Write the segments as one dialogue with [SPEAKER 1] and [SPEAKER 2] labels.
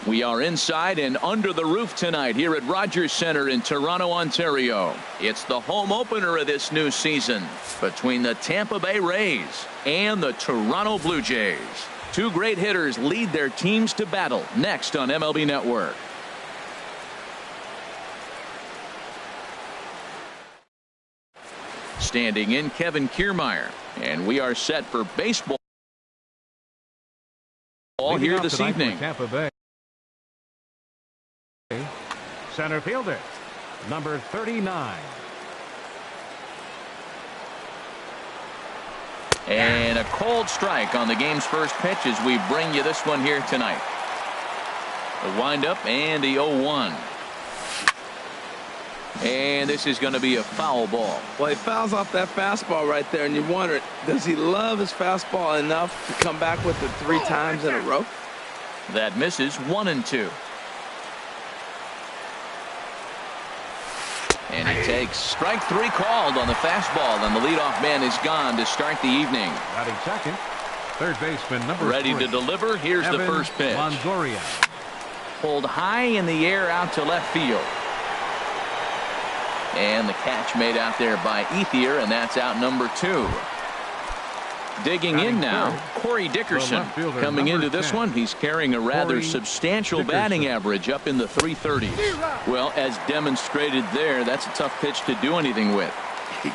[SPEAKER 1] We are inside and under the roof tonight here at Rogers Centre in Toronto, Ontario. It's the home opener of this new season between the Tampa Bay Rays and the Toronto Blue Jays. Two great hitters lead their teams to battle next on MLB Network. Standing in, Kevin Kiermaier, and we are set for baseball here this evening.
[SPEAKER 2] Tampa Bay. Center fielder, number 39.
[SPEAKER 1] And a cold strike on the game's first pitch as we bring you this one here tonight. The windup and the 0-1. And this is going to be a foul ball.
[SPEAKER 3] Well, he fouls off that fastball right there, and you wonder, does he love his fastball enough to come back with it 3 times in a row?
[SPEAKER 1] That misses 1-2. And he takes strike 3 called on the fastball, and the leadoff man is gone to start the evening.
[SPEAKER 2] Batting second, third baseman number 3.
[SPEAKER 1] Ready to deliver. Here's the first pitch.
[SPEAKER 2] Longoria.
[SPEAKER 1] Pulled high in the air out to left field. And the catch made out there by Ethier, and that's out number 2. Digging in now, Corey Dickerson. Coming into this one, he's carrying a rather substantial batting average up in the 330s. Well, as demonstrated there, that's a tough pitch to do anything with.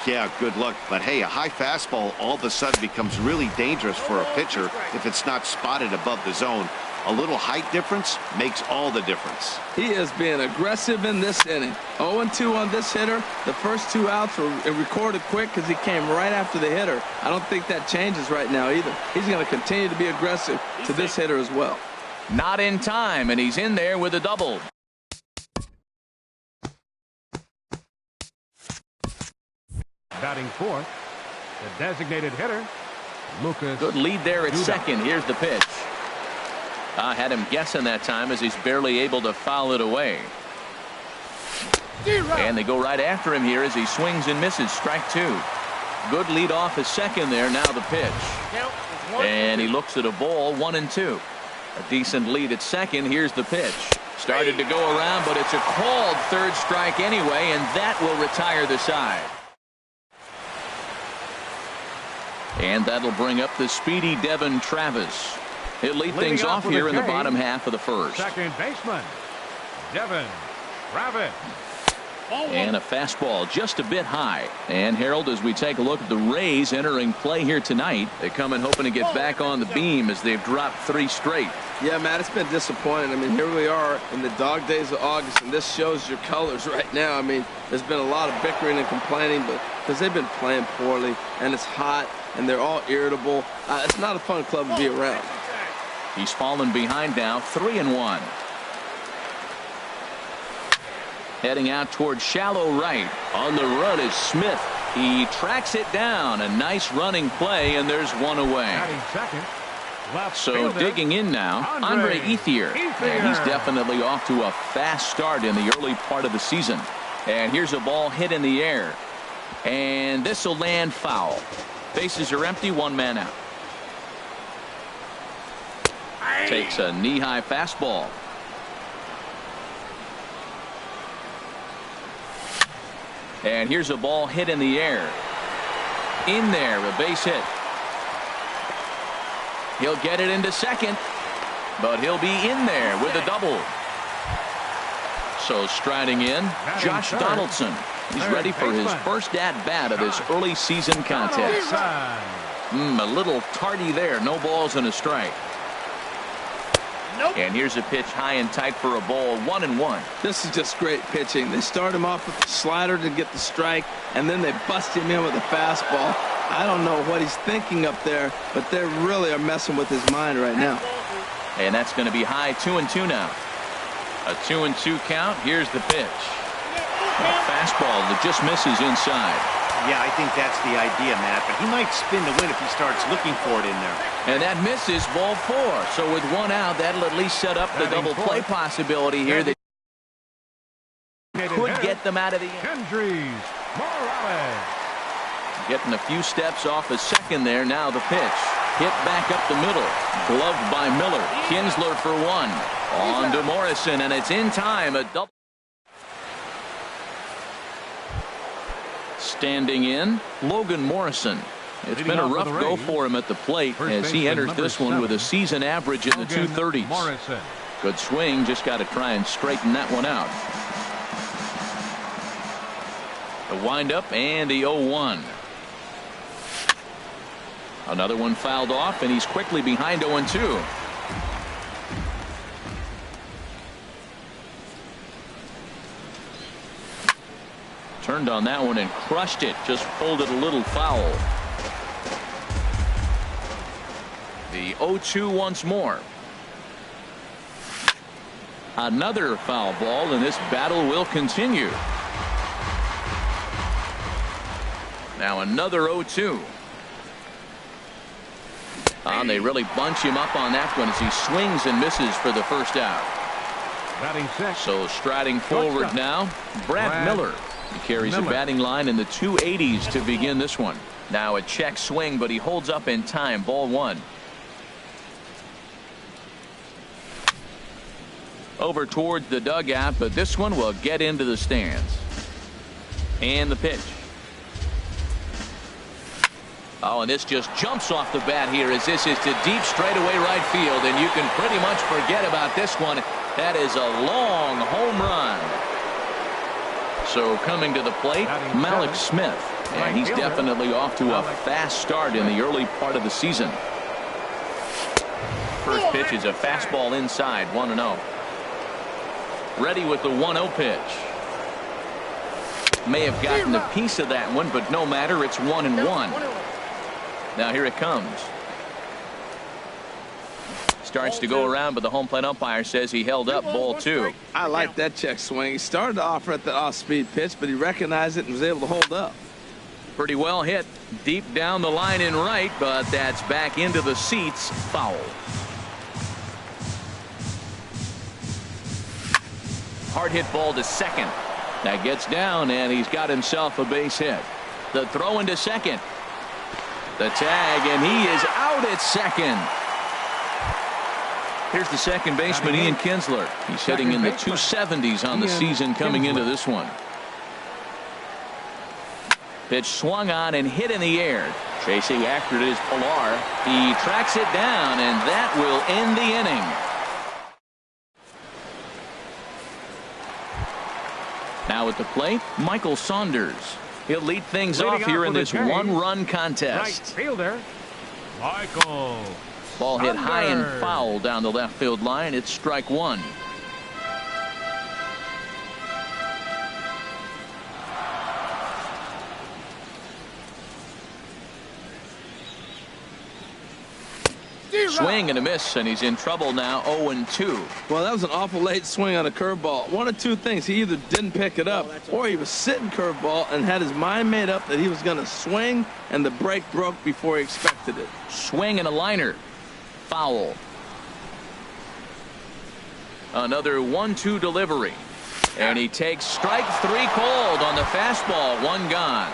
[SPEAKER 4] Yeah, good luck. But hey, a high fastball all of a sudden becomes really dangerous for a pitcher if it's not spotted above the zone. A little height difference makes all the difference.
[SPEAKER 3] He is being aggressive in this inning. 0-2 on this hitter. The first 2 outs were recorded quick because he came right after the hitter. I don't think that changes right now either. He's going to continue to be aggressive to this hitter as well.
[SPEAKER 1] Not in time, and he's in there with a double.
[SPEAKER 2] Batting fourth, the designated hitter, Lucas.
[SPEAKER 1] Good lead there at
[SPEAKER 2] Duda.
[SPEAKER 1] second. Here's the pitch. I had him guessing that time as he's barely able to foul it away. And they go right after him here as he swings and misses. Strike 2. Good lead off his second there. Now the pitch. And he looks at a ball. 1-2. A decent lead at second. Here's the pitch. Started to go around, but it's a called third strike anyway, and that will retire the side. And that'll bring up the speedy Devin Travis. He'll lead things off here in the bottom half of the first.
[SPEAKER 2] Second baseman, Devin Travis.
[SPEAKER 1] And a fastball just a bit high. And Harold, as we take a look at the Rays entering play here tonight, they come in hoping to get back on the beam as they've dropped 3 straight.
[SPEAKER 3] Yeah, Matt, it's been disappointing. I mean, here we are in the dog days of August, and this shows your colors right now. I mean, there's been a lot of bickering and complaining, but because they've been playing poorly, and it's hot, and they're all irritable. It's not a fun club to be around.
[SPEAKER 1] He's fallen behind now, 3-1. Heading out towards shallow right. On the run is Smith. He tracks it down. A nice running play, and there's one away. So digging in now, Andre Ethier. And he's definitely off to a fast start in the early part of the season. And here's a ball hit in the air. And this will land foul. Bases are empty, 1 man out. Takes a knee-high fastball. And here's a ball hit in the air. In there, a base hit. He'll get it into second, but he'll be in there with a double. So striding in, Josh Donaldson. He's ready for his first at-bat of this early season contest. A little tardy there. No balls and a strike. And here's a pitch high and tight for a ball. 1-1.
[SPEAKER 3] This is just great pitching. They start him off with the slider to get the strike, and then they bust him in with a fastball. I don't know what he's thinking up there, but they really are messing with his mind right now.
[SPEAKER 1] And that's going to be high. 2-2 now. A 2-2 count. Here's the pitch. A fastball that just misses inside.
[SPEAKER 4] Yeah, I think that's the idea, Matt, but he might spin the win if he starts looking for it in there.
[SPEAKER 1] And that misses, ball 4. So with 1 out, that'll at least set up the double play possibility here that could get them out of the inning. Getting a few steps off a second there. Now the pitch. Hit back up the middle. Gloved by Miller. Kinsler for one. On to Morrison, and it's in time. A double. Standing in, Logan Morrison. It's been a rough go for him at the plate as he enters this one with a season average in the 230s. Good swing, just got to try and straighten that one out. The windup and the 0-1. Another one fouled off, and he's quickly behind 0-2. Turned on that one and crushed it. Just pulled it a little foul. The 0-2 once more. Another foul ball, and this battle will continue. Now another 0-2. And they really bunch him up on that one as he swings and misses for the first out. So striding forward now, Brad Miller. He carries a batting line in the 280s to begin this one. Now a check swing, but he holds up in time. Ball one. Over towards the dugout, but this one will get into the stands. And the pitch. Oh, and this just jumps off the bat here as this is to deep straightaway right field, and you can pretty much forget about this one. That is a long home run. So coming to the plate, Malik Smith, and he's definitely off to a fast start in the early part of the season. First pitch is a fastball inside, 1-0. Ready with the 1-0 pitch. May have gotten a piece of that one, but no matter, it's 1-1. Now here it comes. Starts to go around, but the home plate umpire says he held up. Ball two.
[SPEAKER 3] I like that check swing. He started to offer at the off-speed pitch, but he recognized it and was able to hold up.
[SPEAKER 1] Pretty well hit. Deep down the line in right, but that's back into the seats. Foul. Hard hit ball to second. That gets down, and he's got himself a base hit. The throw into second. The tag, and he is out at second. Here's the second baseman, Ian Kinsler. He's hitting in the 270s on the season coming into this one. Pitch swung on and hit in the air. Chasing after it is Pilar. He tracks it down, and that will end the inning. Now at the plate, Michael Saunders. He'll lead things off here in this one-run contest.
[SPEAKER 2] Right fielder, Michael.
[SPEAKER 1] Ball hit high and foul down the left field line. It's strike one. Swing and a miss, and he's in trouble now. 0-2.
[SPEAKER 3] Well, that was an awful late swing on a curveball. One of two things. He either didn't pick it up, or he was sitting curveball and had his mind made up that he was going to swing, and the break broke before he expected it.
[SPEAKER 1] Swing and a liner. Foul. Another 1-2 delivery. And he takes strike three called on the fastball. One gone.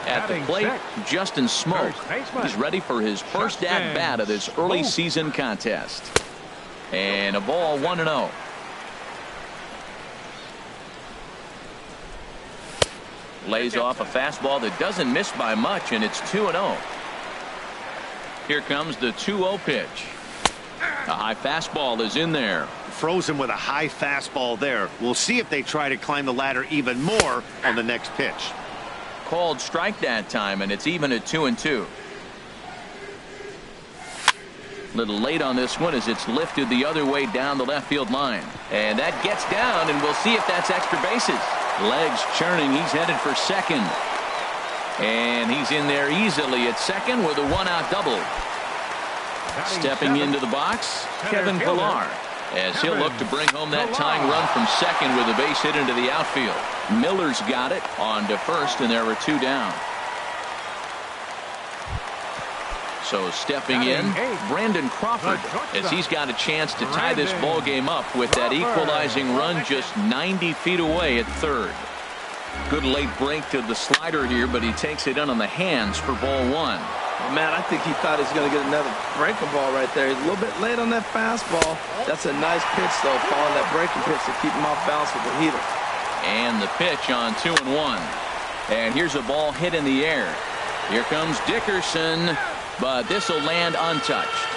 [SPEAKER 1] At the plate, Justin Smoke. He's ready for his first at-bat of this early season contest. And a ball, 1-0. Lays off a fastball that doesn't miss by much, and it's 2-0. Here comes the 2-0 pitch. A high fastball is in there.
[SPEAKER 4] Frozen with a high fastball there. We'll see if they try to climb the ladder even more on the next pitch.
[SPEAKER 1] Called strike that time, and it's even at 2-2. Little late on this one as it's lifted the other way down the left field line. And that gets down, and we'll see if that's extra bases. Legs churning. He's headed for second. And he's in there easily at second with a one-out double. Stepping into the box, Kevin Pilar, as he'll look to bring home that tying run from second with a base hit into the outfield. Miller's got it on to first, and there were two down. So stepping in, Brandon Crawford, as he's got a chance to tie this ball game up with that equalizing run just 90 feet away at third. Good late break to the slider here, but he takes it in on the hands for ball one.
[SPEAKER 3] Oh, man, I think he thought he was going to get another breaking ball right there. He's a little bit late on that fastball. That's a nice pitch, though, following that breaking pitch to keep him off balance with the heater.
[SPEAKER 1] And the pitch on 2-1. And here's a ball hit in the air. Here comes Dickerson, but this will land untouched.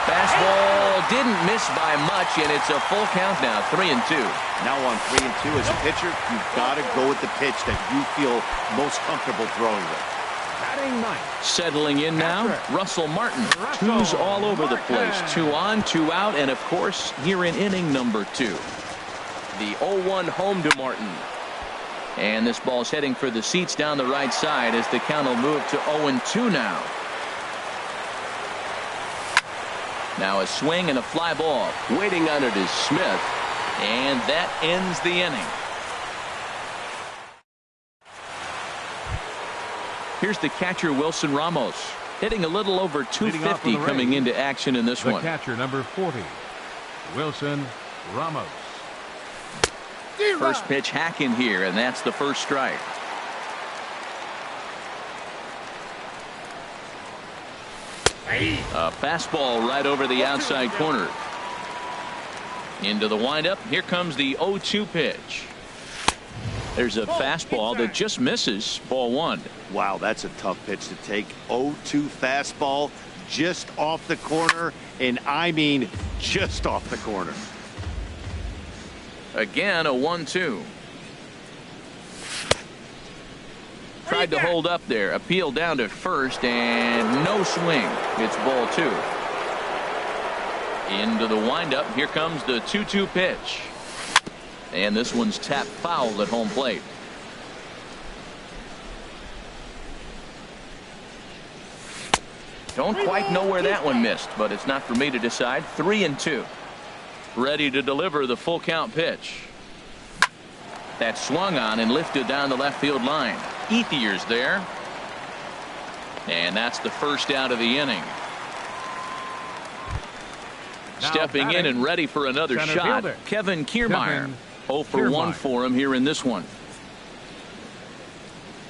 [SPEAKER 1] Fastball didn't miss by much, and it's a full count now, 3-2.
[SPEAKER 4] Now on 3-2 as a pitcher, you've got to go with the pitch that you feel most comfortable throwing with.
[SPEAKER 1] Settling in now, Russell Martin. Twos all over the place. 2 on, 2 out, and of course, here in inning number 2. The 0-1 home to Martin. And this ball's heading for the seats down the right side as the count will move to 0-2 now. Now a swing and a fly ball. Waiting on it is Smith. And that ends the inning. Here's the catcher, Wilson Ramos, hitting a little over 250 coming into action in this one.
[SPEAKER 2] The catcher, number 40, Wilson Ramos.
[SPEAKER 1] First pitch hack in here, and that's the first strike. A fastball right over the outside corner. Into the windup. Here comes the 0-2 pitch. There's a fastball that just misses. Ball one.
[SPEAKER 4] Wow, that's a tough pitch to take. 0-2 fastball just off the corner, and I mean just off the corner.
[SPEAKER 1] Again, a 1-2. Tried to hold up there. Appeal down to first, and no swing. It's ball two. Into the windup. Here comes the 2-2 pitch. And this one's tapped foul at home plate. Don't quite know where that one missed, but it's not for me to decide. 3-2. Ready to deliver the full count pitch. That swung on and lifted down the left field line. Ethier's there. And that's the first out of the inning. Stepping in and ready for another shot, Kevin Kiermaier. 0 for 1 for him here in this one.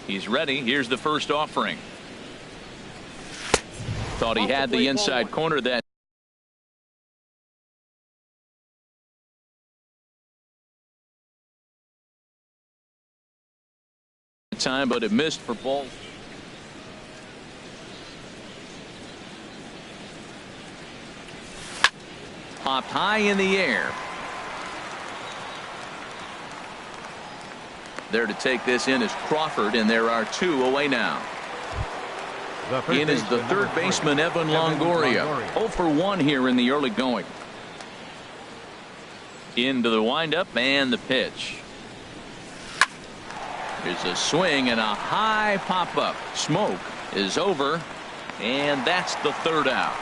[SPEAKER 1] He's ready. Here's the first offering. Thought he had the inside corner that time, but it missed for ball. Popped high in the air. There to take this in is Crawford, and there are 2 away now. In is the third baseman, Evan Longoria. 0 for 1 here in the early going. Into the windup and the pitch. There's a swing and a high pop-up. Smoke is over, and that's the third out.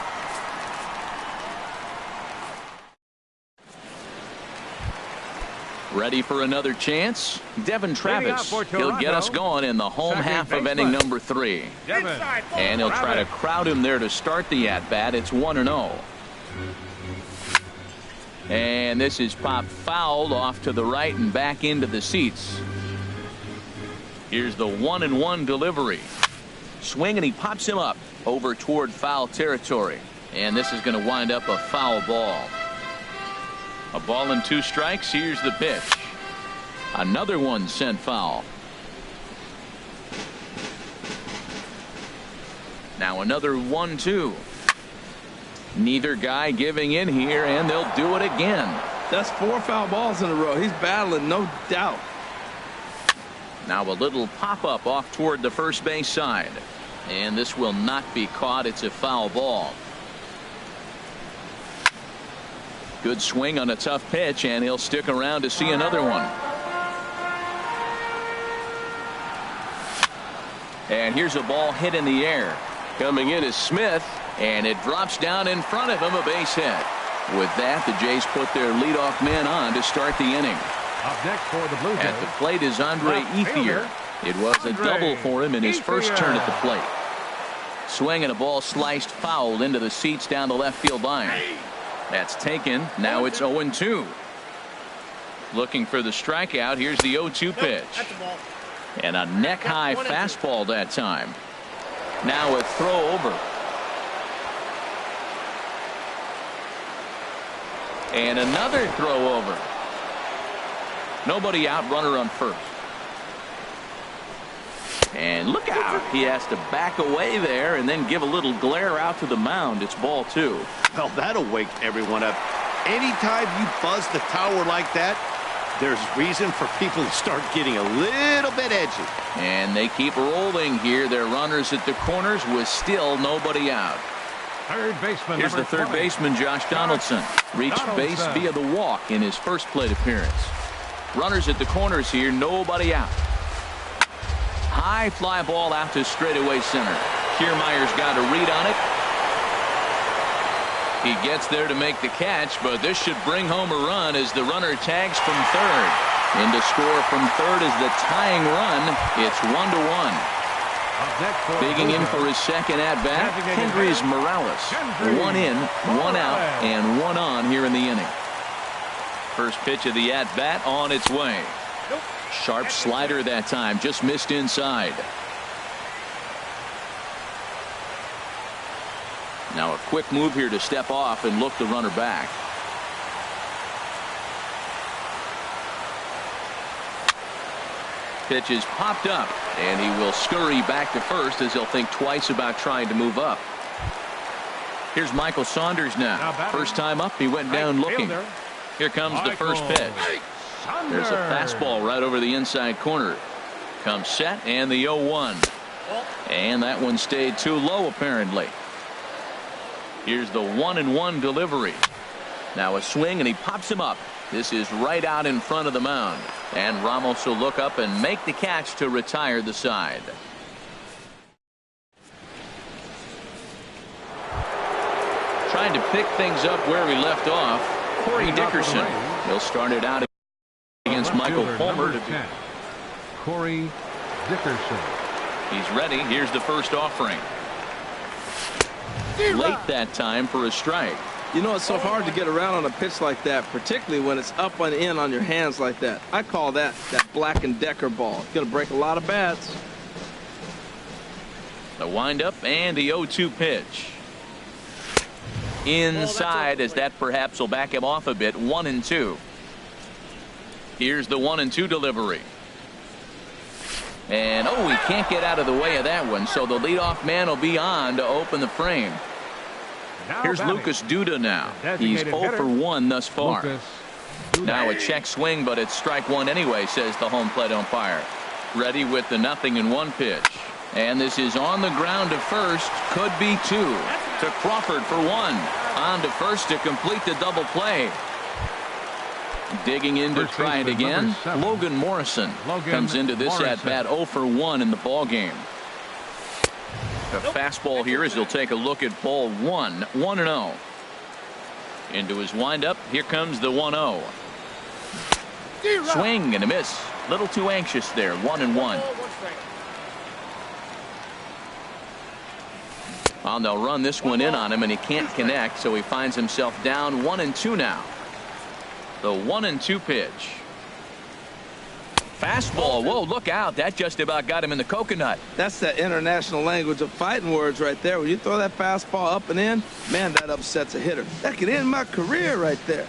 [SPEAKER 1] Ready for another chance? Devin Travis. He'll get us going in the home half of inning number 3. And he'll try to crowd him there to start the at-bat. It's 1-0. And this is popped fouled off to the right and back into the seats. Here's the 1-1 delivery. Swing, and he pops him up over toward foul territory. And this is going to wind up a foul ball. A ball and 2 strikes. Here's the pitch. Another one sent foul. Now another 1-2. Neither guy giving in here, and they'll do it again.
[SPEAKER 3] That's 4 foul balls in a row. He's battling, no doubt.
[SPEAKER 1] Now a little pop-up off toward the first base side. And this will not be caught. It's a foul ball. Good swing on a tough pitch, and he'll stick around to see another one. And here's a ball hit in the air. Coming in is Smith, and it drops down in front of him, a base hit. With that, the Jays put their leadoff man on to start the inning.
[SPEAKER 2] Up next for the Blue Jays,
[SPEAKER 1] at the plate is Andre Ethier. It was a double for him in his first turn at the plate. Swing and a ball sliced foul into the seats down the left field line. That's taken. Now it's 0-2. Looking for the strikeout. Here's the 0-2 pitch. And a neck-high fastball that time. Now a throw over. And another throw over. Nobody out, runner on first. And look out. He has to back away there and then give a little glare out to the mound. It's ball 2.
[SPEAKER 4] Well, that'll wake everyone up. Anytime you buzz the tower like that, there's reason for people to start getting a little bit edgy.
[SPEAKER 1] And they keep rolling here. Their runners at the corners with still nobody out.
[SPEAKER 2] Third baseman.
[SPEAKER 1] Here's the third baseman, Josh Donaldson. Reached base via the walk in his first plate appearance. Runners at the corners here, nobody out. High fly ball out to straightaway center. Kiermaier's got a read on it. He gets there to make the catch, but this should bring home a run as the runner tags from third. In to score from third is the tying run. It's 1-1. Digging in for his second at-bat, Hendrys Morales. 1 in, 1 out, and 1 on here in the inning. First pitch of the at-bat on its way. Sharp slider that time, just missed inside. Now a quick move here to step off and look the runner back. Pitch is popped up, and he will scurry back to first as he'll think twice about trying to move up. Here's Michael Saunders now. First time up, he went down looking. Here comes the first pitch. There's a fastball right over the inside corner. Comes set, and the 0-1. And that one stayed too low, apparently. Here's the 1-1 delivery. Now a swing, and he pops him up. This is right out in front of the mound. And Ramos will look up and make the catch to retire the side. Trying to pick things up where we left off, Corey Dickerson. He'll start it out against Michael Palmer.
[SPEAKER 2] Corey Dickerson.
[SPEAKER 1] He's ready. Here's the first offering. Late that time for a strike.
[SPEAKER 3] You know, it's so hard to get around on a pitch like that, particularly when it's up and in on your hands like that. I call that Black & Decker ball. It's going to break a lot of bats.
[SPEAKER 1] The windup and the 0-2 pitch. Inside, as that perhaps will back him off a bit. 1-2. Here's the 1-2 delivery. And oh, he can't get out of the way of that one, so the leadoff man will be on to open the frame. Here's Lucas Duda now. He's 0 for 1 thus far. Now a check swing, but it's strike one anyway, says the home plate umpire. Ready with the 0-1 pitch. And this is on the ground to first. Could be 2. To Crawford for 1. On to first to complete the double play. Digging in to try it again. Logan Morrison comes into this at-bat 0 for 1 in the ball game. A fastball here as he'll take a look at ball 1. 1-0. Into his windup. Here comes the 1-0. Swing and a miss. Little too anxious there. 1-1. Well, they'll run this one in on him, and he can't connect, so he finds himself down 1-2 now. The 1-2 pitch. Fastball. Whoa, look out. That just about got him in the coconut.
[SPEAKER 3] That's that international language of fighting words right there. When you throw that fastball up and in, man, that upsets a hitter. That could end my career right there.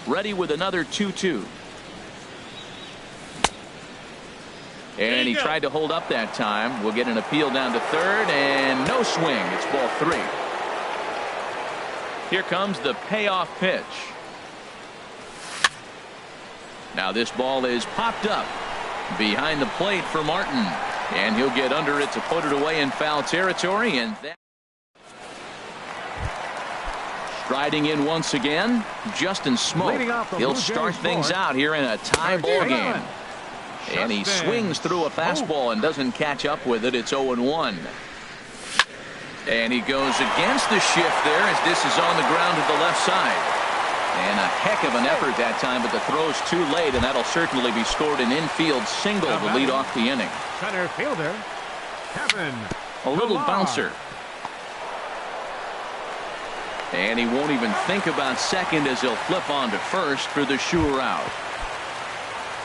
[SPEAKER 1] Ready with another 2-2. And he tried to hold up that time. We'll get an appeal down to third, and no swing. It's ball 3. Here comes the payoff pitch. Now this ball is popped up behind the plate for Martin, and he'll get under it to put it away in foul territory. And that striding in once again, Justin Smoke. He'll start things out here in a tie ball game. And he swings through a fastball and doesn't catch up with it. It's 0-1. And he goes against the shift there as this is on the ground to the left side. And a heck of an effort that time, but the throw's too late, and that'll certainly be scored an infield single to lead off the inning.
[SPEAKER 2] Center fielder, Kevin.
[SPEAKER 1] A little bouncer. And he won't even think about second as he'll flip on to first for the sure out.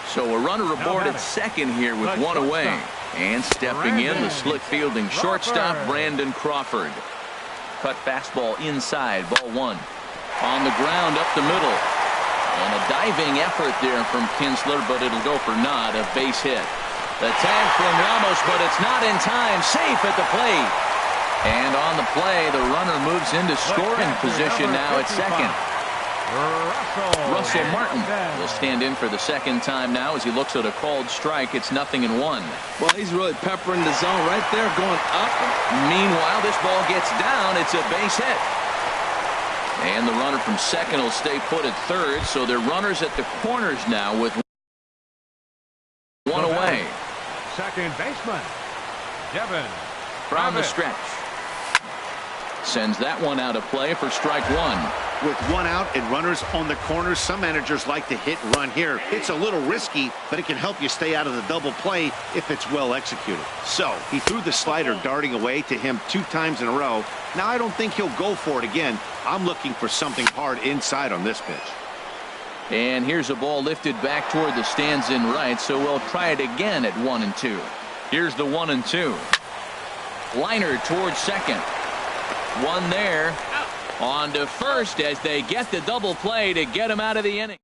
[SPEAKER 1] So a runner aboard at second here with one away. And stepping in, the slick fielding shortstop, Brandon Crawford. Cut fastball inside, ball one. On the ground up the middle. And a diving effort there from Kinsler, but it'll go for naught, a base hit. The tag from Ramos, but it's not in time. Safe at the plate. And on the play, the runner moves into scoring position now at second. Russell Martin will stand in for the second time now as he looks at a called strike. It's 0-1.
[SPEAKER 3] Well, he's really peppering the zone right there, going up.
[SPEAKER 1] Meanwhile, this ball gets down. It's a base hit. And the runner from second will stay put at third, so they're runners at the corners now with one away.
[SPEAKER 2] Second baseman, Devin.
[SPEAKER 1] From the stretch. Sends that one out of play for strike one.
[SPEAKER 4] With one out and runners on the corners, some managers like to hit and run here. It's a little risky, but it can help you stay out of the double play if it's well executed. So he threw the slider darting away to him 2 times in a row. Now I don't think he'll go for it again. I'm looking for something hard inside on this pitch.
[SPEAKER 1] And here's a ball lifted back toward the stands in right, so we'll try it again at 1-2. Here's the 1-2. Liner towards second. One there. On to first as they get the double play to get him out of the inning.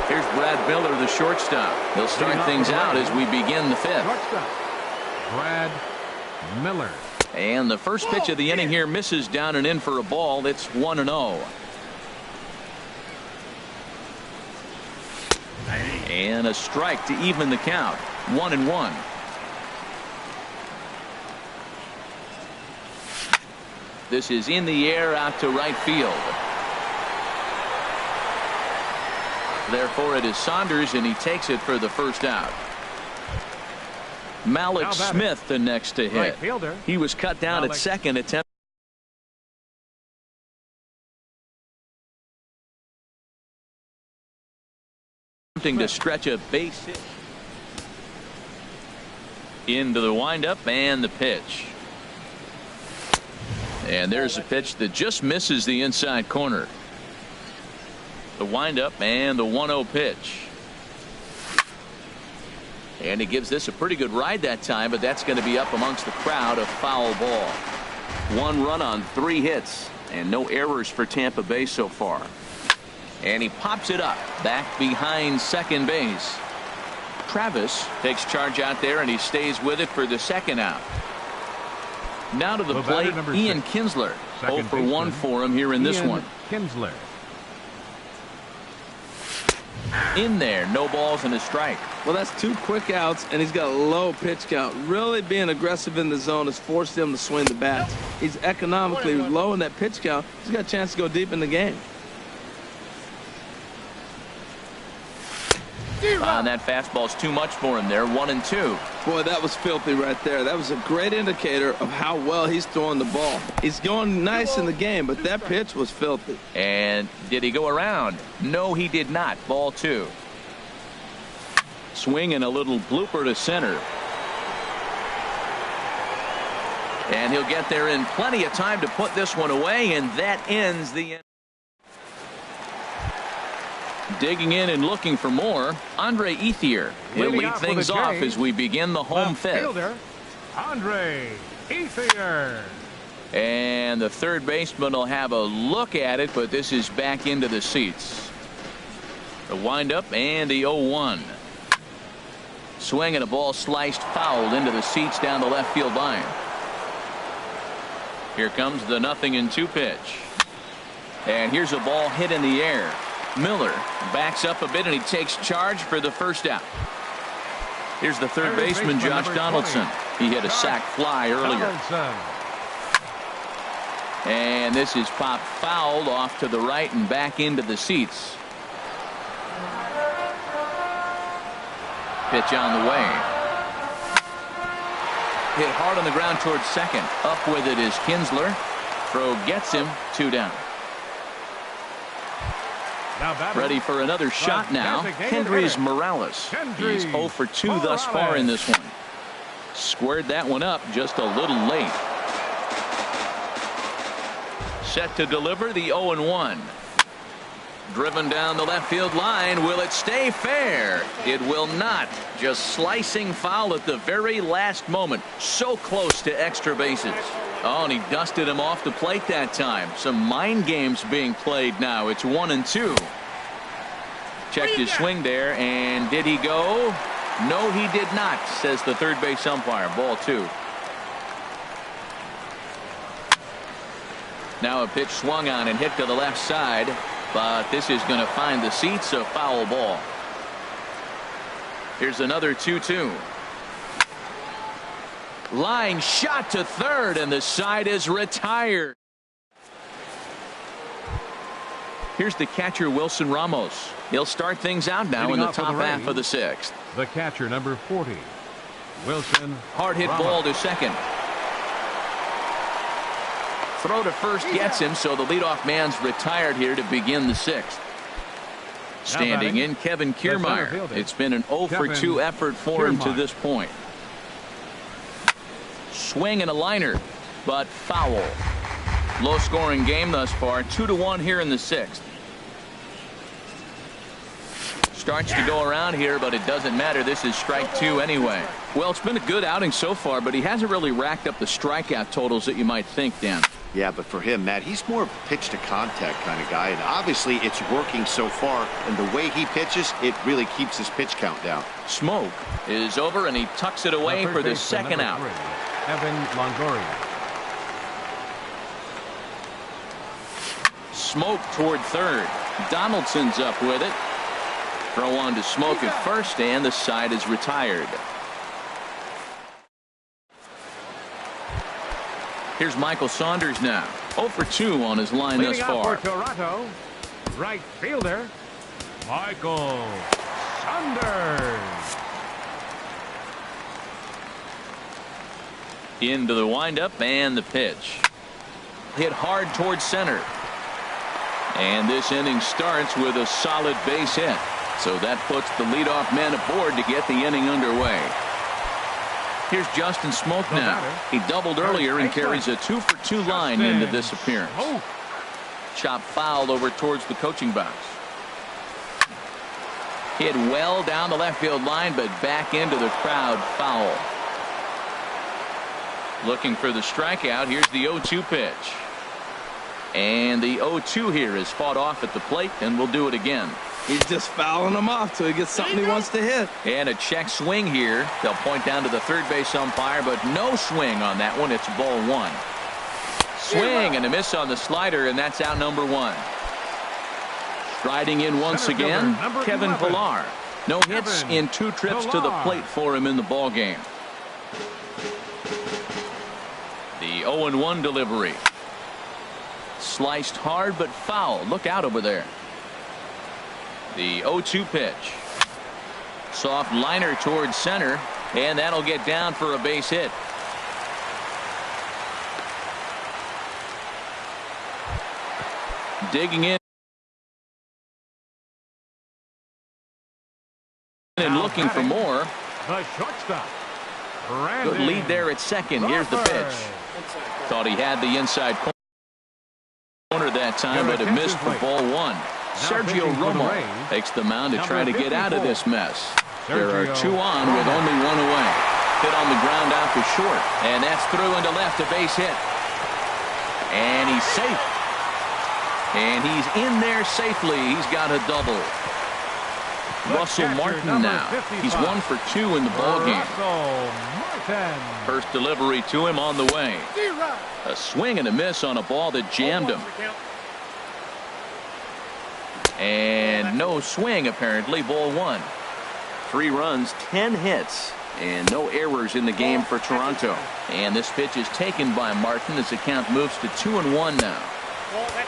[SPEAKER 1] Here's Brad Miller, the shortstop. He'll start things out as we begin the fifth.
[SPEAKER 2] Brad Miller.
[SPEAKER 1] And the first pitch of the inning here misses down and in for a ball. It's 1-0. And a strike to even the count. 1-1. This is in the air out to right field. Therefore it is Saunders, and he takes it for the first out. Malik Smith the next to hit. He was cut down at second, attempting to stretch a base hit. Into the windup and the pitch. And there's a pitch that just misses the inside corner. The windup and the 1-0 pitch. And he gives this a pretty good ride that time, but that's going to be up amongst the crowd. A foul ball. 1 run on 3 hits and no errors for Tampa Bay so far. And he pops it up back behind second base. Travis takes charge out there, and he stays with it for the second out. Now to the plate, Ian Kinsler. 0 for 1 for him here in this one.
[SPEAKER 2] Kinsler.
[SPEAKER 1] In there, no balls and a strike.
[SPEAKER 3] Well, that's 2 quick outs, and he's got a low pitch count. Really being aggressive in the zone has forced him to swing the bat. He's economically low in that pitch count. He's got a chance to go deep in the game.
[SPEAKER 1] And that fastball's too much for him there. 1-2.
[SPEAKER 3] Boy, that was filthy right there. That was a great indicator of how well he's throwing the ball. He's going nice in the game, but that pitch was filthy.
[SPEAKER 1] And did he go around? No, he did not. Ball 2. Swing and a little blooper to center. And he'll get there in plenty of time to put this one away, and that ends the inning. Digging in and looking for more, Andre Ethier. He'll lead things off as we begin the home fifth.
[SPEAKER 2] Fielder, Andre Ethier.
[SPEAKER 1] And the third baseman will have a look at it, but this is back into the seats. The windup and the 0-1. Swing and a ball sliced fouled into the seats down the left field line. Here comes the 0-2 pitch. And here's a ball hit in the air. Miller backs up a bit, and he takes charge for the first out. Here's the third baseman, Josh Donaldson. He hit a sac fly earlier. And this is popped fouled off to the right and back into the seats. Pitch on the way. Hit hard on the ground towards second. Up with it is Kinsler. Throw gets him. 2 down. Ready for another shot now. Kendrys Morales. He's 0 for 2 thus far in this one. Squared that one up just a little late. Set to deliver the 0-1. Driven down the left field line. Will it stay fair? It will not. Just slicing foul at the very last moment. So close to extra bases. Oh, and he dusted him off the plate that time. Some mind games being played now. It's 1-2. Checked his swing there, and did he go? No, he did not, says the third base umpire. Ball 2. Now a pitch swung on and hit to the left side, but this is going to find the seats. A foul ball. Here's another 2-2. Line shot to third, and the side is retired. Here's the catcher, Wilson Ramos. He'll start things out now in the top half of the 6th.
[SPEAKER 2] The catcher, number 40, Wilson.
[SPEAKER 1] Hard hit ball to second. Throw to first gets him, so the leadoff man's retired here to begin the 6th. Standing in, Kevin Kiermaier. It's been an 0 for 2 effort for him to this point. Swing and a liner, but foul. Low scoring game thus far. 2-1 here in the 6th. Starts to go around here, but it doesn't matter. This is strike 2 anyway. Well, it's been a good outing so far, but he hasn't really racked up the strikeout totals that you might think, Dan.
[SPEAKER 4] Yeah, but for him, Matt, he's more of a pitch to contact kind of guy, and obviously it's working so far, and the way he pitches, it really keeps his pitch count down.
[SPEAKER 1] Smoke is over, and he tucks it away for the second out.
[SPEAKER 2] Evan Longoria.
[SPEAKER 1] Smoke toward third. Donaldson's up with it. Throw on to Smoke at first, and the side is retired. Here's Michael Saunders now. 0 for 2 on his line thus far.
[SPEAKER 2] For Toronto, right fielder, Michael Saunders.
[SPEAKER 1] Into the windup and the pitch. Hit hard towards center. And this inning starts with a solid base hit. So that puts the leadoff man aboard to get the inning underway. Here's Justin Smoke now. He doubled earlier and carries a 2 for 2 line into this appearance. Chop foul over towards the coaching box. Hit well down the left field line, but back into the crowd. Foul. Looking for the strikeout. Here's the 0-2 pitch. And the 0-2 here is fought off at the plate, and we'll do it again.
[SPEAKER 3] He's just fouling him off till he gets something he wants to hit.
[SPEAKER 1] And a check swing here. They'll point down to the third base umpire, but no swing on that one. It's ball 1. Swing and a miss on the slider, and that's out number 1. Striding in once again, Kevin Pillar. No hits in 2 trips to the plate for him in the ball game. The 0-1 delivery. Sliced hard but foul. Look out over there. The 0-2 pitch. Soft liner towards center, and that'll get down for a base hit. Digging in and looking for more.
[SPEAKER 2] The shortstop.
[SPEAKER 1] Good lead there at second. Here's the pitch. Thought he had the inside corner that time, but it missed for ball 1. Sergio Romo takes the mound to try to get out of this mess. There are 2 on with only 1 away. Hit on the ground out to short, and that's through into left, a base hit. And he's safe. And he's in there safely. He's got a double. Russell Martin now. He's 1 for 2 in the ball game. First delivery to him on the way. A swing and a miss on a ball that jammed him. And no swing, apparently. Ball 1. 3 runs, 10 hits, and no errors in the game for Toronto. And this pitch is taken by Martin as the count moves to 2-1 now.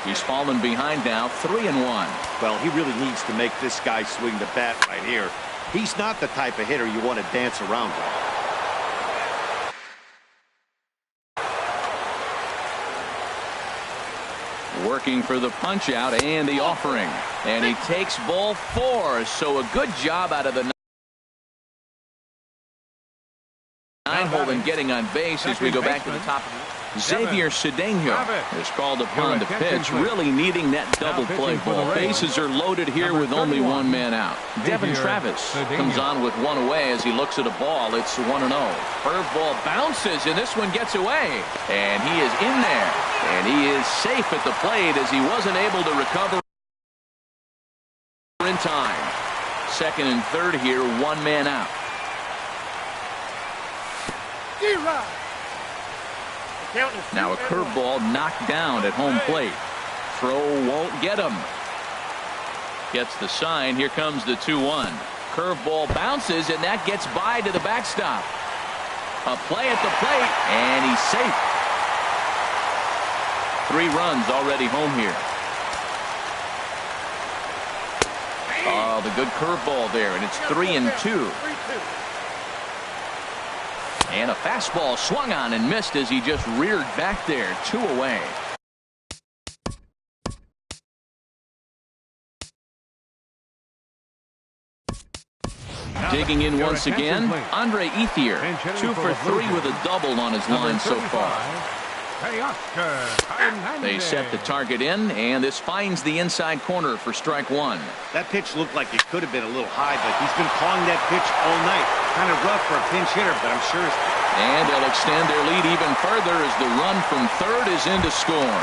[SPEAKER 1] He's fallen behind now, 3-1.
[SPEAKER 4] Well, he really needs to make this guy swing the bat right here. He's not the type of hitter you want to dance around with.
[SPEAKER 1] Working for the punch out and the offering. And he takes ball 4. So a good job out of the 9-hole and getting on base as we go back to the top of the Xavier Cedeno is called upon to pitch, really needing that double play ball. Bases are loaded here with only 1 man out. Devin Travis comes on with 1 away as he looks at a ball. It's 1-0. Curveball bounces, and this one gets away. And he is in there. And he is safe at the plate as he wasn't able to recover in time. Second and third here, 1 man out. Now a curveball knocked down at home plate. Throw won't get him. Gets the sign. Here comes the 2-1. Curveball bounces, and that gets by to the backstop. A play at the plate, and he's safe. 3 runs already home here. Oh, the good curveball there, and it's 3-2. And a fastball swung on and missed as he just reared back there. 2 away. Digging in once again, Andre Ethier. 2 for 3 with a double on his line so far. They set the target in, and this finds the inside corner for strike 1.
[SPEAKER 4] That pitch looked like it could have been a little high, but he's been calling that pitch all night. Kind of rough for a pinch hitter, but I'm sure it's...
[SPEAKER 1] And they'll extend their lead even further as the run from third is in to score.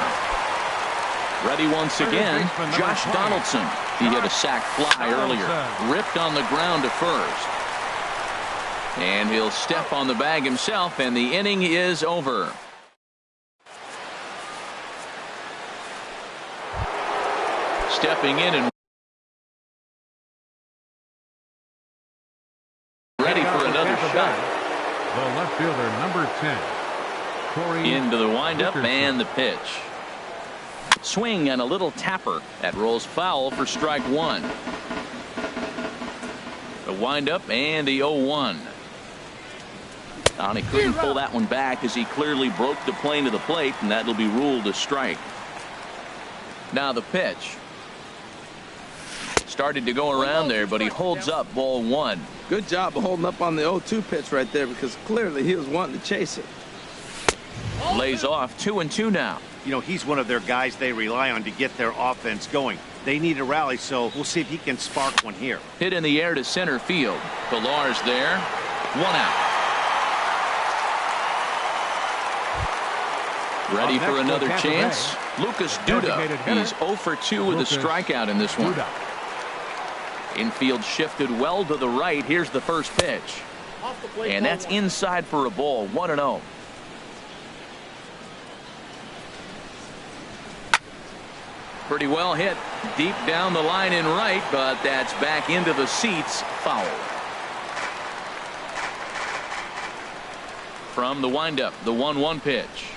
[SPEAKER 1] Ready once again, Josh Donaldson. He hit a sac fly earlier, ripped on the ground to first. And he'll step on the bag himself, and the inning is over. Stepping in and ready for another shot.
[SPEAKER 2] The left fielder, number 10. Corey
[SPEAKER 1] into the windup
[SPEAKER 2] Dickerson.
[SPEAKER 1] And the pitch. Swing and a little tapper. That rolls foul for strike 1. The windup and the 0-1. And he couldn't pull that one back as he clearly broke the plane to the plate, and that'll be ruled a strike. Now the pitch. Started to go around there, but he holds up ball 1.
[SPEAKER 3] Good job of holding up on the 0-2 pitch right there, because clearly he was wanting to chase it.
[SPEAKER 1] Lays off 2-2 now.
[SPEAKER 4] You know, he's one of their guys they rely on to get their offense going. They need a rally, so we'll see if he can spark one here.
[SPEAKER 1] Hit in the air to center field. Pillar's there. 1 out. Ready for another chance. Lucas Duda. He's 0 for 2 with a strikeout in this one. Infield shifted well to the right. Here's the first pitch. And that's inside for a ball. 1-0. Pretty well hit deep down the line in right, but that's back into the seats. Foul. From the windup, the 1-1 pitch.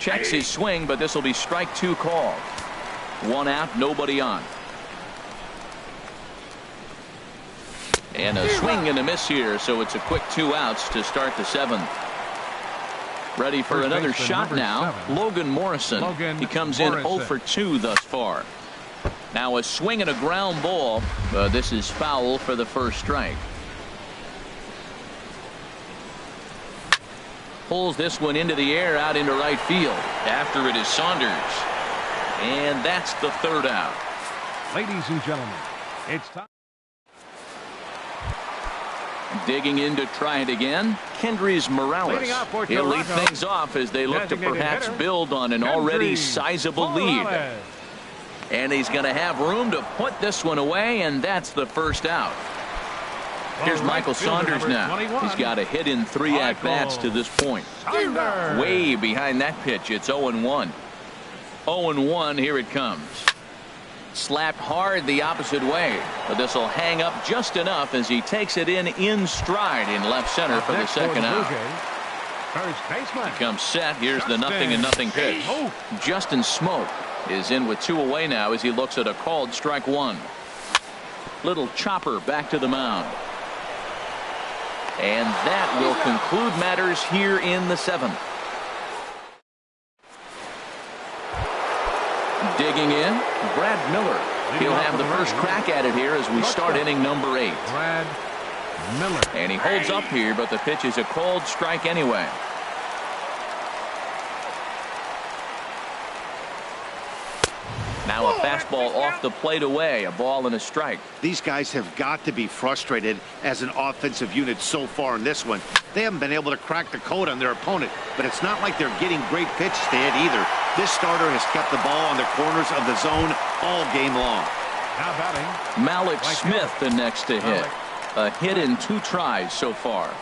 [SPEAKER 1] Checks his swing, but this will be strike 2 called. 1 out, nobody on. And a swing and a miss here, so it's a quick 2 outs to start the 7th. Ready for another shot now. Logan Morrison. He comes in 0 for 2 thus far. Now a swing and a ground ball. This is foul for the first strike. Pulls this one into the air out into right field. After it is Saunders. And that's the 3rd out.
[SPEAKER 2] Ladies and gentlemen, it's time.
[SPEAKER 1] Digging in to try it again, Kendrys Morales. He'll lead things off as they look to perhaps build on an already sizable lead. And he's going to have room to put this one away, and that's the first out. Here's Michael Saunders now. He's got a hit in 3 at-bats to this point. Way behind that pitch, it's 0-1. 0-1, here it comes. Slapped hard the opposite way, but this will hang up just enough as he takes it in stride in left center for the second out. He comes set. Here's the 0-0 pitch. Justin Smoke is in with 2 away now as he looks at a called strike 1. Little chopper back to the mound. And that will conclude matters here in the 7th. Digging in, Brad Miller. He'll have the first crack at it here as we start inning number 8.
[SPEAKER 2] Brad Miller.
[SPEAKER 1] And he holds up here, but the pitch is a cold strike anyway. Now a fastball off the plate away, a ball and a strike.
[SPEAKER 4] These guys have got to be frustrated as an offensive unit so far in this one. They haven't been able to crack the code on their opponent, but it's not like they're getting great pitches to hit either. This starter has kept the ball on the corners of the zone all game long.
[SPEAKER 2] Now batting,
[SPEAKER 1] Malik Smith the next to hit. A hit in 2 tries so far.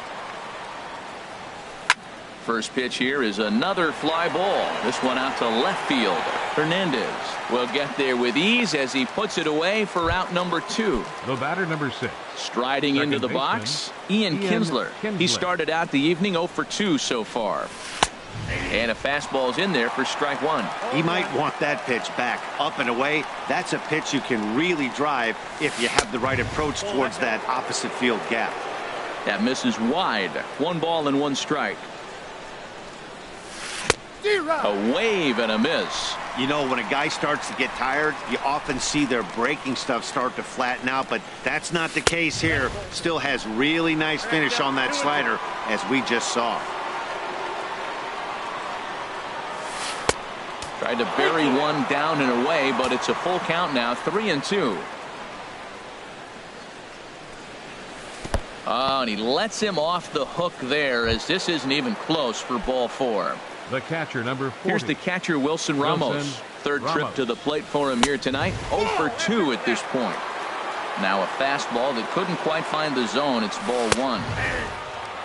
[SPEAKER 1] First pitch here is another fly ball. This one out to left field. Hernandez will get there with ease as he puts it away for out number 2.
[SPEAKER 2] the batter number 6.
[SPEAKER 1] Striding
[SPEAKER 2] Second
[SPEAKER 1] into the
[SPEAKER 2] baseman,
[SPEAKER 1] box, Ian Kinsler. He started out the evening 0 for 2 so far. And a fastball's in there for strike 1.
[SPEAKER 4] He might want that pitch back, up and away. That's a pitch you can really drive if you have the right approach towards that opposite field gap.
[SPEAKER 1] That misses wide. 1 ball and 1 strike. A wave and a miss.
[SPEAKER 4] You know, when a guy starts to get tired, you often see their breaking stuff start to flatten out, but that's not the case here. Still has really nice finish on that slider, as we just saw.
[SPEAKER 1] Tried to bury one down and away, but it's a full count now, 3-2. Oh, and he lets him off the hook there, as this isn't even close for ball 4.
[SPEAKER 2] The catcher, number 40.
[SPEAKER 1] Here's the catcher, Wilson Ramos. Third trip to the plate for him here tonight. 0 for 2 at this point. Now a fastball that couldn't quite find the zone. It's ball 1.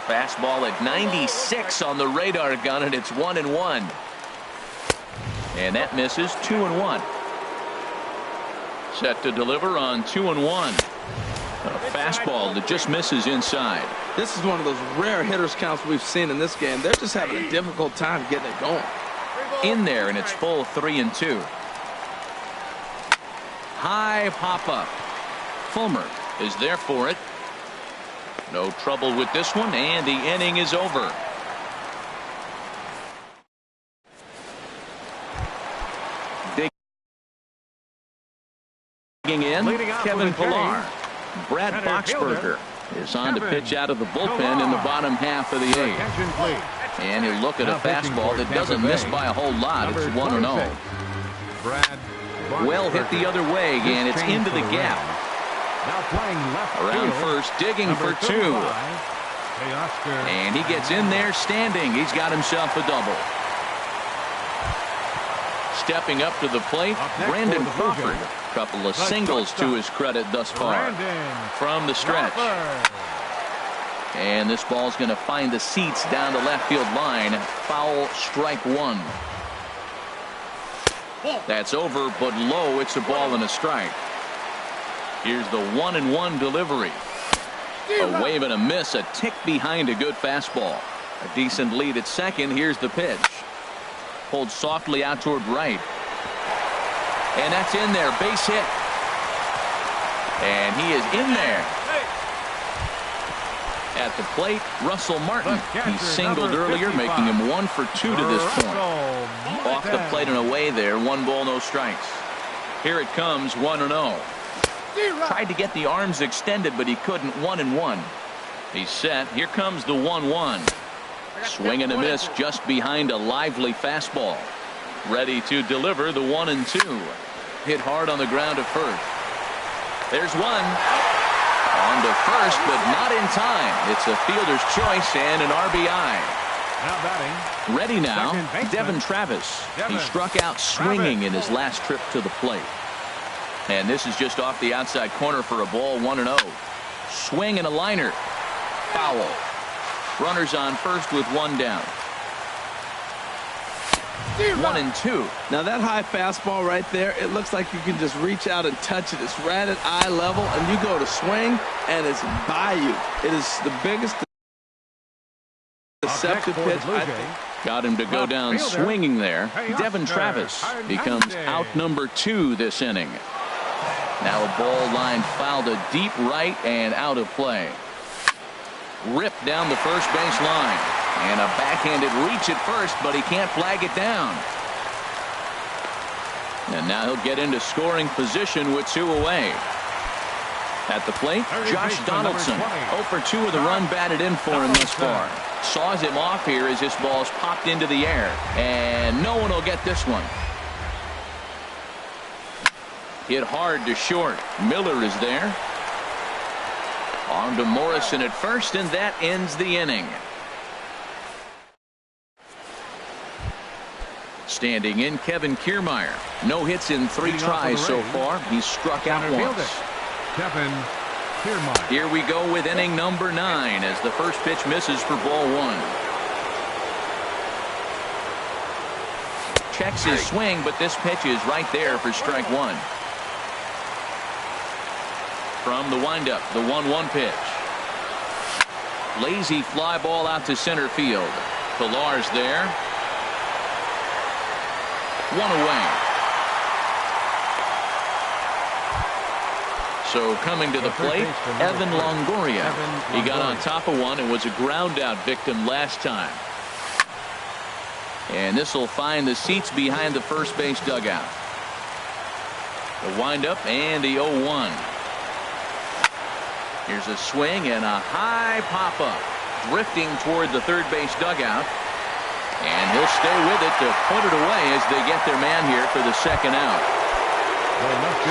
[SPEAKER 1] Fastball at 96 on the radar gun, and it's 1-1. And that misses. 2-1. Set to deliver on 2-1. A fastball that just misses inside.
[SPEAKER 3] This is one of those rare hitters counts we've seen in this game. They're just having a difficult time getting it going.
[SPEAKER 1] In there, and it's full 3-2. High pop up. Fulmer is there for it. No trouble with this one, and the inning is over. Digging in, Kevin Pillar. Brad Boxberger is on to pitch out of the bullpen in the bottom half of the 8th. And he'll look at a fastball that doesn't miss by a whole lot. It's 1-0. Well hit the other way, and it's into the gap. Around first, digging for 2. And he gets in there standing. He's got himself a double. Stepping up to the plate, Brandon Crawford. Couple of singles to his credit thus far from the stretch. And this ball's going to find the seats down the left field line. Foul, strike 1. That's over, but low. It's a ball and a strike. Here's the 1-1 delivery. A wave and a miss, a tick behind a good fastball. A decent lead at second. Here's the pitch. Pulled softly out toward right. And that's in there, base hit. And he is in there. At the plate, Russell Martin. He singled earlier, making him 1 for 2 to this point. Off the plate and away there, 1 ball, no strikes. Here it comes, 1-0. Tried to get the arms extended, but he couldn't. 1-1. He's set. Here comes the 1-1. Swing and a miss just behind a lively fastball. Ready to deliver the 1-2. Hit hard on the ground to first. There's one. On to first, but not in time. It's a fielder's choice and an RBI. Ready now, Devin Travis. He struck out swinging in his last trip to the plate. And this is just off the outside corner for a ball, 1-0. Swing and a liner. Foul. Runners on first with 1 down. 1-2.
[SPEAKER 3] Now that high fastball right there, it looks like you can just reach out and touch it. It's right at eye level, and you go to swing, and it's by you. It is the biggest deceptive pitch, I think.
[SPEAKER 1] Got him to go down swinging there. Devin Travis becomes out number 2 this inning. Now a ball line fouled to deep right and out of play. Ripped down the first base line. And a backhanded reach at first, but he can't flag it down. And now he'll get into scoring position with 2 away. At the plate, Josh Donaldson. 0 for 2 with a run batted in for him thus far. Saws him off here as this ball's popped into the air. And no one will get this one. Hit hard to short. Miller is there. On to Morrison at first, and that ends the inning. Standing in, Kevin Kiermaier. No hits in 3 tries so far. He's struck out once.
[SPEAKER 2] Kevin Kiermaier.
[SPEAKER 1] Here we go with inning number 9 as the first pitch misses for ball 1. Checks his swing, but this pitch is right there for strike 1. From the windup, the 1-1 pitch. Lazy fly ball out to center field. Pillar's there. 1 away. So coming to the plate, Evan Longoria. He got on top of one and was a ground out victim last time. And this will find the seats behind the first base dugout. The windup and the 0-1. Here's a swing and a high pop-up. Drifting toward the third base dugout. And he'll stay with it to put it away as they get their man here for the second out.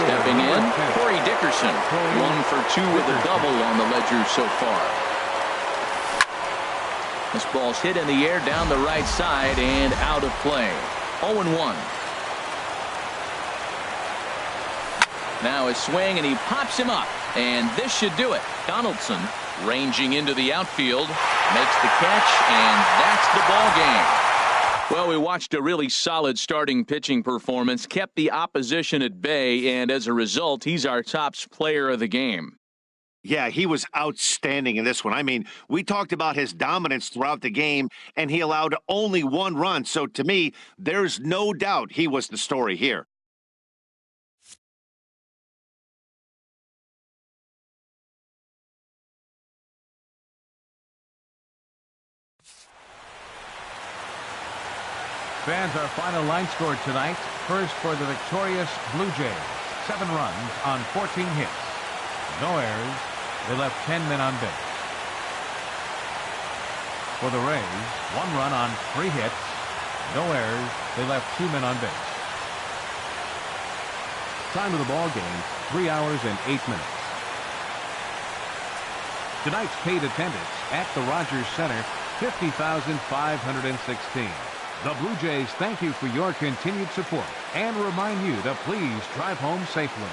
[SPEAKER 1] Stepping in, Corey Dickerson. 1 for 2 with a double on the ledger so far. This ball's hit in the air down the right side and out of play. 0-1. Now a swing, and he pops him up. And this should do it. Donaldson ranging into the outfield. Makes the catch, and that's the ball game. Well, we watched a really solid starting pitching performance. Kept the opposition at bay, and as a result, he's our top player of the game.
[SPEAKER 4] Yeah, he was outstanding in this one. I mean, we talked about his dominance throughout the game, and he allowed only 1 run. So to me, there's no doubt he was the story here.
[SPEAKER 2] Fans, our final line score tonight. First for the victorious Blue Jays. 7 runs on 14 hits. No errors. They left 10 men on base. For the Rays, 1 run on 3 hits. No errors. They left 2 men on base. Time of the ball game, 3 hours and 8 minutes. Tonight's paid attendance at the Rogers Center, 50,516. The Blue Jays thank you for your continued support and remind you to please drive home safely.